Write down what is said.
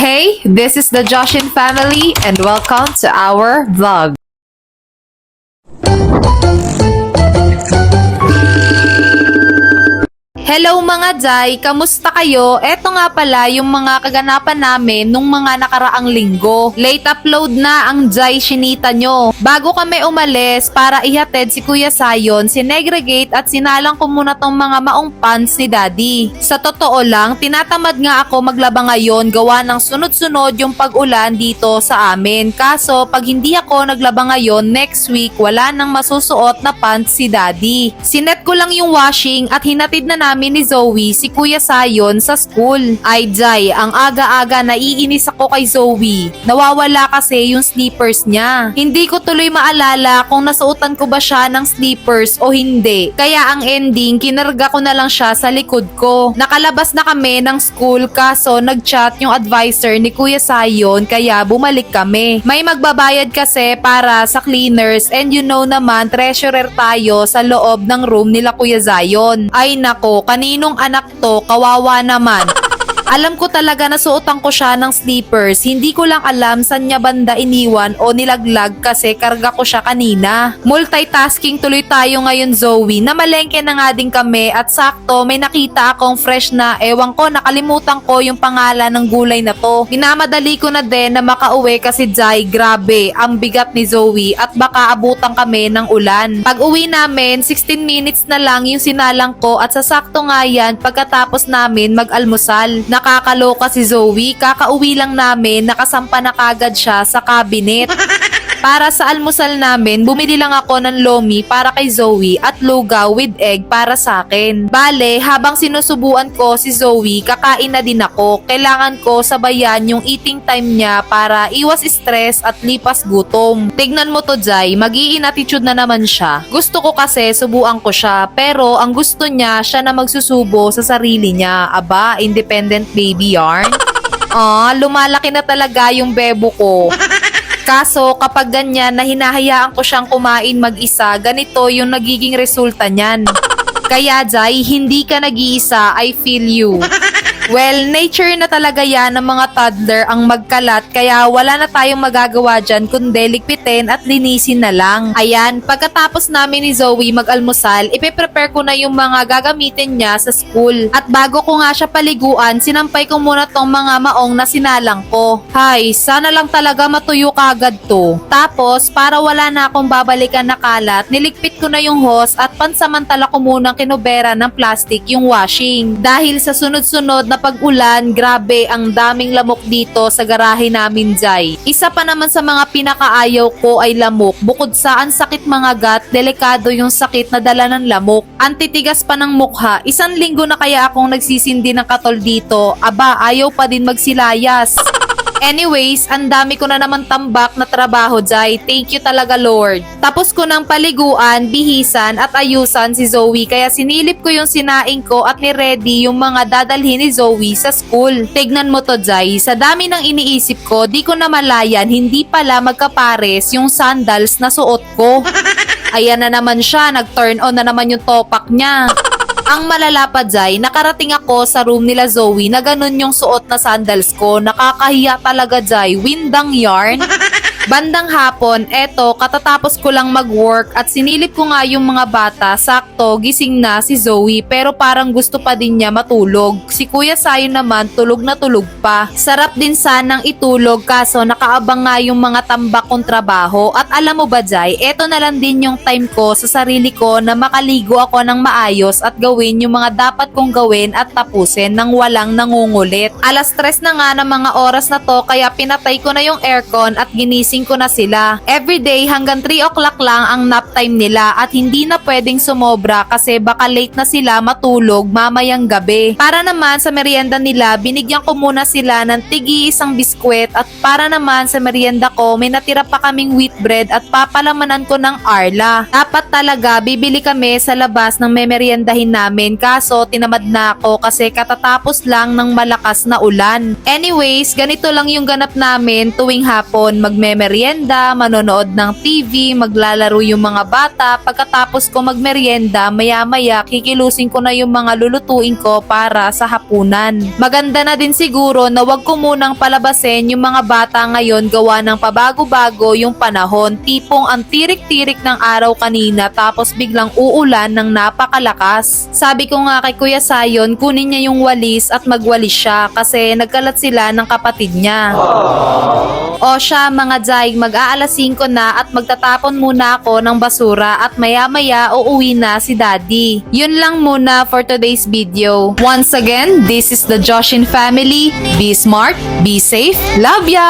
Hey, this is the Joshin family and welcome to our vlog. Hello mga Jai, kamusta kayo? Eto nga pala yung mga kaganapan namin nung mga nakaraang linggo. Late upload na ang Jai Shinita nyo. Bago kami umalis para ihatid si Kuya Sayon, sinegregate at sinalang ko muna tong mga maong pants ni Daddy. Sa totoo lang, tinatamad nga ako maglaba ngayon gawa ng sunod-sunod yung pag-ulan dito sa amin. Kaso pag hindi ako naglaba ngayon, next week wala nang masusuot na pants si Daddy. Sinet ko lang yung washing at hinatid na namin ni Zoe si Kuya Sayon sa school. Ay Jai, ang aga-aga naiinis ako kay Zoe. Nawawala kasi yung slippers niya. Hindi ko tuloy maalala kung nasuotan ko ba siya ng slippers o hindi. Kaya ang ending, kinarga ko na lang siya sa likod ko. Nakalabas na kami ng school kaso nag-chat yung advisor ni Kuya Sayon kaya bumalik kami. May magbabayad kasi para sa cleaners and you know naman treasurer tayo sa loob ng room nila Kuya Sayon. Ay nako, kaninong anak to, kawawa naman. Alam ko talaga na suotan ko siya ng slippers, hindi ko lang alam saan niya banda iniwan o nilaglag kasi karga ko siya kanina. Multitasking tuloy tayo ngayon Zoe, namalengke na nga din kami at sakto may nakita akong fresh na, ewan ko nakalimutan ko yung pangalan ng gulay na to. Minamadali ko na din na makauwi kasi Jai, grabe, ang bigat ni Zoe at baka abutan kami ng ulan. Pag uwi namin, 16 minutes na lang yung sinalang ko at sasakto nga yan pagkatapos namin mag-almusal. Nakakaloka si Zoe, kakauwi lang namin, nakasampa na kagad siya sa cabinet. Para sa almusal namin, bumili lang ako ng lomi para kay Zoe at lugaw with egg para sa akin. Bale, habang sinusubuan ko si Zoe, kakain na din ako. Kailangan ko sabayan yung eating time niya para iwas stress at lipas gutom. Tignan mo to Jai, mag-i-in attitude na naman siya. Gusto ko kasi subuan ko siya, pero ang gusto niya, siya na magsusubo sa sarili niya. Aba, independent baby yarn. Lumalaki na talaga yung bebo ko. Kaso kapag ganyan na hinahayaan ko siyang kumain mag-isa, ganito yung nagiging resulta niyan. Kaya Jai, hindi ka nag-iisa, I feel you. Well, nature na talaga yan ng mga toddler ang magkalat kaya wala na tayong magagawa dyan kundi ligpitin at linisin na lang. Ayan, pagkatapos namin ni Zoe mag-almusal, ipe-prepare ko na yung mga gagamitin niya sa school. At bago ko nga siya paliguan, sinampay ko muna tong mga maong na sinalang ko. Hay, sana lang talaga matuyo kagad to. Tapos, para wala na akong babalikan na kalat, niligpit ko na yung hose at pansamantala ko munang kinubera ng plastic yung washing. Dahil sa sunod-sunod na pag-ulan, grabe ang daming lamok dito sa garahe namin Jai. Isa pa naman sa mga pinakaayaw ko ay lamok. Bukod sa ang sakit mga gat, delikado yung sakit na dala ng lamok. Ang titigas pa ng mukha, 1 linggo na kaya akong nagsisindi ng katol dito. Aba, ayaw pa din magsilayas. Anyways, ang dami ko na naman tambak na trabaho, Jai. Thank you talaga, Lord. Tapos ko ng paliguan, bihisan at ayusan si Zoe kaya sinilip ko yung sinaing ko at ni-ready yung mga dadalhin ni Zoe sa school. Tignan mo to, Jai. Sa dami ng iniisip ko, di ko namalayan hindi pala magkapares yung sandals na suot ko. Ayan na naman siya, nag-turn on na naman yung topak niya. Ang malala pa Jai, nakarating ako sa room nila Zoe na ganun yung suot na sandals ko. Nakakahiya talaga Jai, windang yarn. Bandang hapon, eto, katatapos ko lang mag-work at sinilip ko nga yung mga bata, sakto, gising na si Zoe pero parang gusto pa din niya matulog. Si Kuya Sayon naman, tulog na tulog pa. Sarap din sanang itulog kaso nakaabang nga yung mga tambak kong trabaho at alam mo ba Jai, eto na lang din yung time ko sa sarili ko na makaligo ako ng maayos at gawin yung mga dapat kong gawin at tapusin nang walang nangungulit. Alas 3 na nga ng mga oras na to kaya pinatay ko na yung aircon at ginising ko na sila. Everyday hanggang 3 o'clock lang ang nap time nila at hindi na pwedeng sumobra kasi baka late na sila matulog mamayang gabi. Para naman sa merienda nila, binigyan ko muna sila ng tig-iisang biskwit at para naman sa merienda ko, may natira pa kaming wheat bread at papalamanan ko ng Arla. Dapat talaga bibili kami sa labas ng memeriendahin namin kaso tinamad na ako kasi katatapos lang ng malakas na ulan. Anyways, ganito lang yung ganap namin tuwing hapon magmemeryenda magmemerienda, manonood ng TV, maglalaro yung mga bata. Pagkatapos ko magmerienda, maya-maya kikilusin ko na yung mga lulutuin ko para sa hapunan. Maganda na din siguro na wag ko munang palabasin yung mga bata ngayon gawa ng pabago-bago yung panahon. Tipong ang tirik-tirik ng araw kanina tapos biglang uulan ng napakalakas. Sabi ko nga kay Kuya Sayon, kunin niya yung walis at magwalis siya kasi nagkalat sila ng kapatid niya. O siya mga Jay, mag-aalas 5 na at magtatapon muna ako ng basura at maya-maya uuwi na si Daddy. Yun lang muna for today's video. Once again, this is the Joshin family. Be smart, be safe, love ya!